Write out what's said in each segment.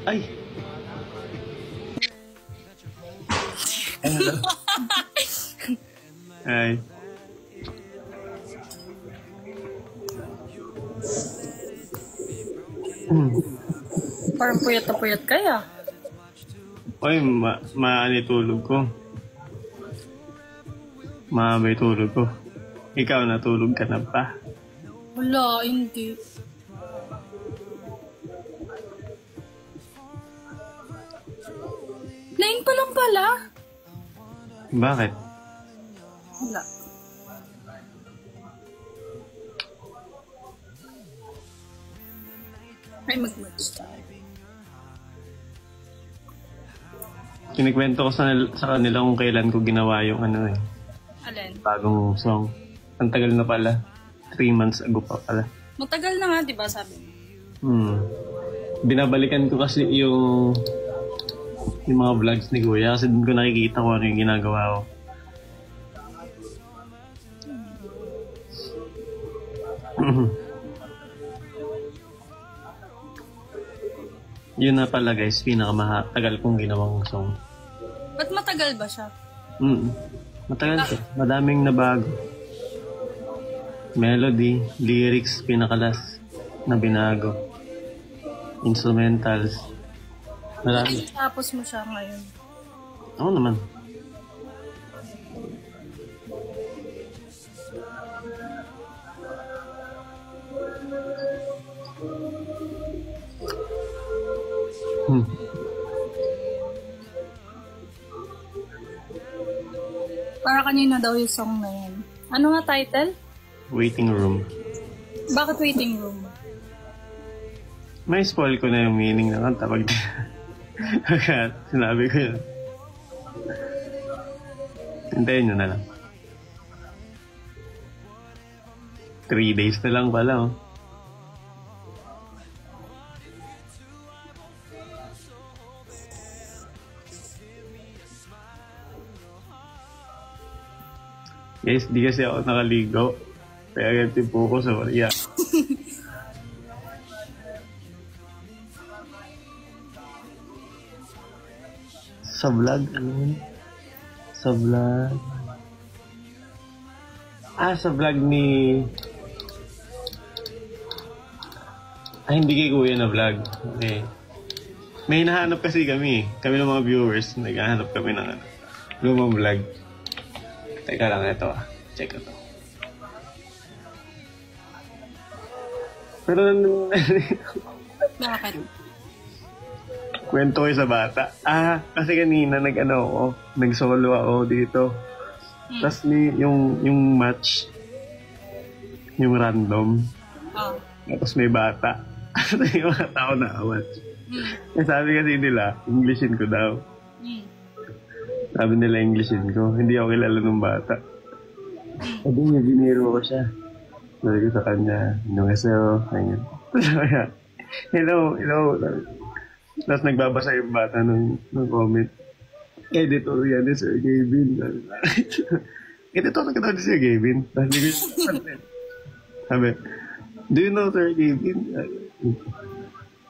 Ay! Ay. Parang puyat na puyat kaya. Oy, maani tulog ko. Maamay tulog ko. Ikaw, natulog ka na pa? Wala, hindi. Nain pa lang pala. Bakit? Wala. Ay, mag-match tayo. Kinikwento ko sa kanila kung kailan ko ginawa yung Alin? bagong song. Ang tagal na pala. 3 months ago pa pala. Matagal na nga, di ba, sabi mo? Binabalikan ko kasi yung mga vlogs ni Kuya kasi doon ko nakikita kung ano yung ginagawa ko. Yun na pala guys, pinakamatagal kong ginawang song. Ba't matagal ba siya? Matagal siya. Madaming nabago. Melody, lyrics, pinakalas na binago. Instrumentals. Marami. Tapos mo siya ngayon. Ako naman. Para kanina daw yung song na yun. Ano nga title? Waiting Room. Bakit waiting room? May spoil ko na yung meaning ng kanta pag sinabi ko yun. Hintayin nyo na lang. 3 days na lang pala, oh. Guys, di kasi ako nakaligo. Kaya ganti po ko sa Maria. Sa vlog, ano yun? Sa vlog... sa vlog ni... hindi kay Kuya na vlog. Okay. May hinahanap kasi kami. Kami ng mga viewers, naghahanap kami ng lumang vlog. Teka lang, ito check ito. Pero Bakit? kwento ko sa bata. Kasi kanina nag-solo ako dito. Tapos yung match, yung random. Tapos may bata. Yung mga tao na match. Sabi kasi nila, Englishin ko daw. Sabi nila Englishin ko. Hindi ako kilala ng bata. Sabi niya, biniro ko siya. Sabi ko sa kanya, Annyeonghaseyo. Hello. Tapos nagbabasa yung bata ng comment. Editor yan ni Sir Gavin. Editor na ka daw ni Sir Gavin. Sabi, do you know Sir Gavin?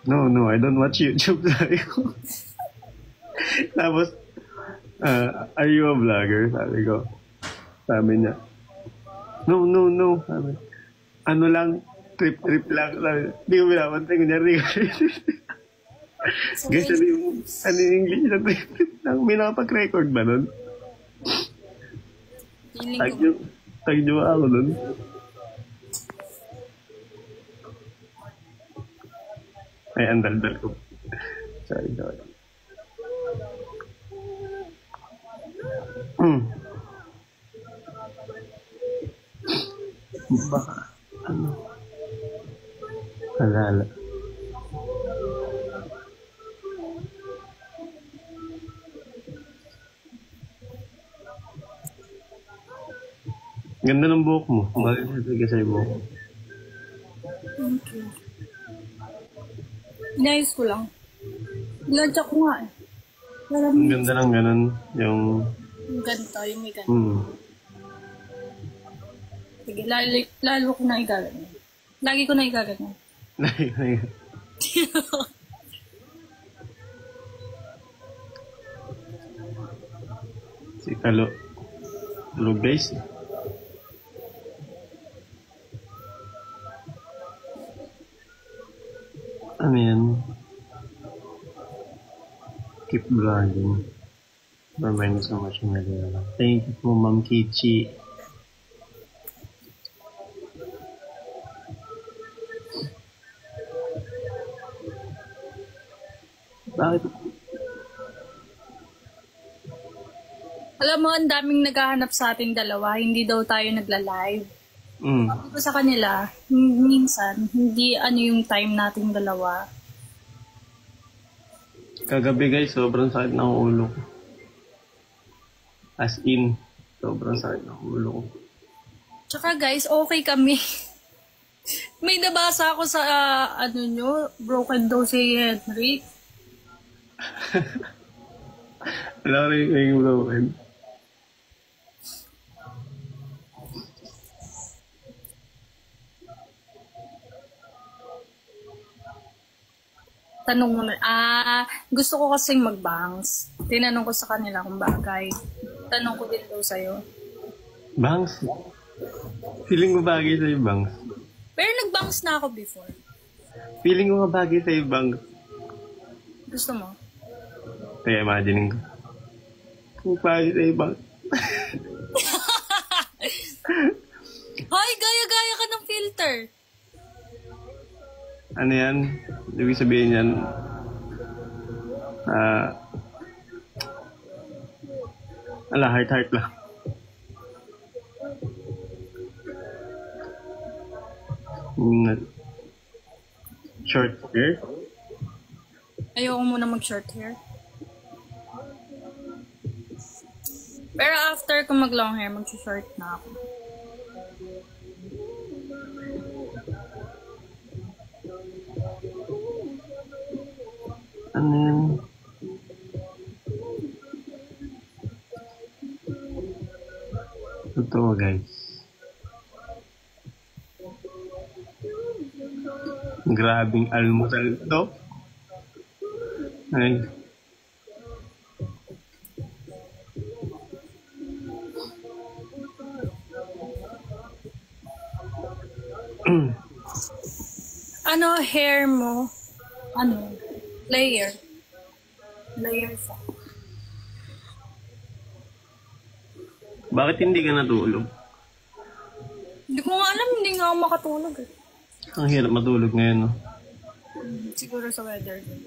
No, I don't watch YouTube. Sabi ko. Tapos, are you a vlogger? Sabi ko. Sabi niya, no. Sabi, ano lang, trip lang. Sabi, di ko binabantay. Kunyari, guys, ano yung English na trip lang? May nakapag-record ba nun? Tag nyo ako nun? Ay, andal-dal ko. Sorry. Baka, alala. Ganda ng buhok mo. Bakit sa buhok mo? Thank you. Inayos ko lang. Iladyak ko nga eh. Ang ganda ng ganun. Yung ganito, yung may ganito. Sige, lalo ko na igaganyan. Lagi ko na igaganyan. Hello. Hello guys. Ano yan? Keep grinding. Remind me so much. Thank you po, Ma'am Kichi. Bakit? Alam mo, ang daming naghahanap sa ating dalawa. Hindi daw tayo nagla-live. Sabi ko sa kanila, minsan, hindi ano yung time nating dalawa. Kagabi guys, sobrang sakit ng ulo ko. As in, sobrang sakit ng ulo ko. Tsaka guys, okay kami. May nabasa ako sa, broken daw si Henry. Wala rin yung broken. Tanong naman, gusto ko kasing mag-bangs. Tinanong ko sa kanila kung bagay. Tanong ko din daw sa'yo. Bangs? Feeling ko bagay sa'yo, bangs. Pero nag-bangs na ako before. Feeling ko nga bagay sa'yo, bangs. Gusto mo? Kaya imagining ko. Kung bagay sa'yo, bangs. Hoy, gaya-gaya ka ng filter. Ano yan? Ibig sabihin yan, heart lang. Short hair? Ayoko muna mag-short hair. Pero after ko mag-long hair, mag-short na ako. Ano yan? Totoo guys. Grabing almusal to. Ay. Ano hair mo? Ano? Layer. Layer sa. Bakit hindi ka natulog? Hindi ko nga alam, hindi nga ako makatulog eh. Ang hirap matulog ngayon, no? Siguro sa weather din.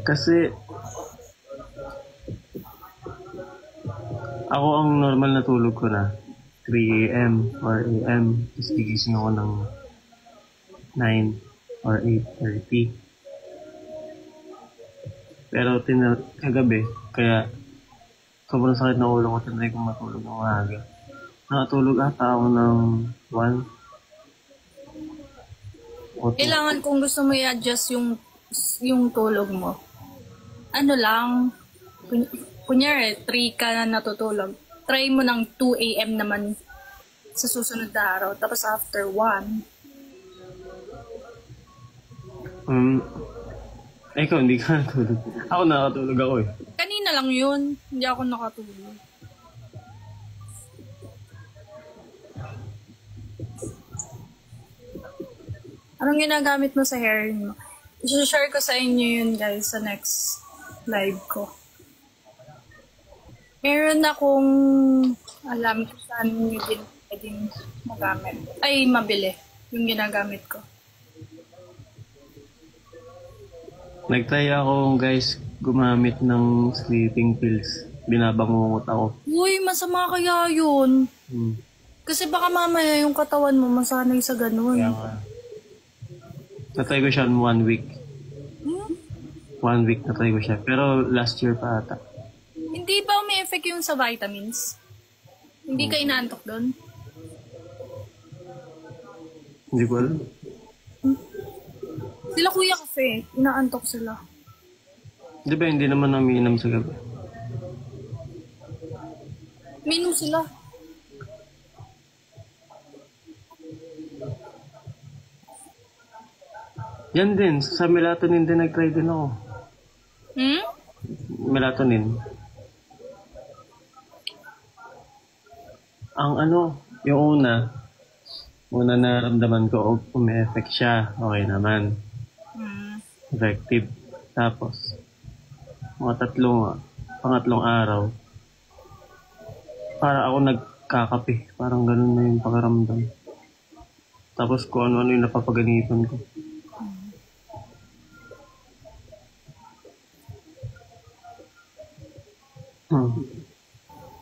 Kasi ako ang normal na tulog ko na 3 a.m. or a.m. Tapos gigising ako ng 9 or 8:30. Pero kagabi, kaya sobrang sakit na ulo ko, tinry kong matulog ng maaga. Nakatulog ata ako ng 1 o 2. Kailangan kung gusto mo i-adjust yung tulog mo. Ano lang, kunyari 3 ka na natutulog. Try mo ng 2 a.m. naman sa susunod na araw. Tapos after 1. Ikaw, hindi ka natulog. Ako nakatulog ako eh. Kanina lang yun. Hindi ako nakatulog. Anong ginagamit mo sa hair mo? I-share ko sa inyo yun guys sa next live ko. Meron akong alam kung saan nyo din pwedeng magamit. Ay, mabili. Yung ginagamit ko. Nagtry ako guys gumamit ng sleeping pills. Binabangungot ako. Uy, masama kaya yun. Kasi baka mamaya yung katawan mo masanay sa ganun. Kaya nga. Natry ko siya 1 week. 1 week natry ko siya. Pero last year pa ata. Hindi ba may effect yung sa vitamins? Hindi ka inaantok doon? Hindi ko alam. Sila kuya kasi, inaantok sila. Di ba hindi naman umiinom sa gabi? Minom sila. Yan din, sa melatonin din nag-try din ako. melatonin. Ang yung una naramdaman ko, umi-effect siya. Okay naman. Effective. Tapos, pangatlong araw, para ako nagkakape. Parang ganun na yung pakiramdam. Tapos kung ano-ano yung napapaganitan ko.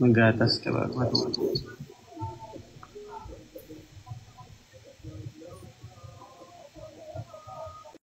Magatas ka ba?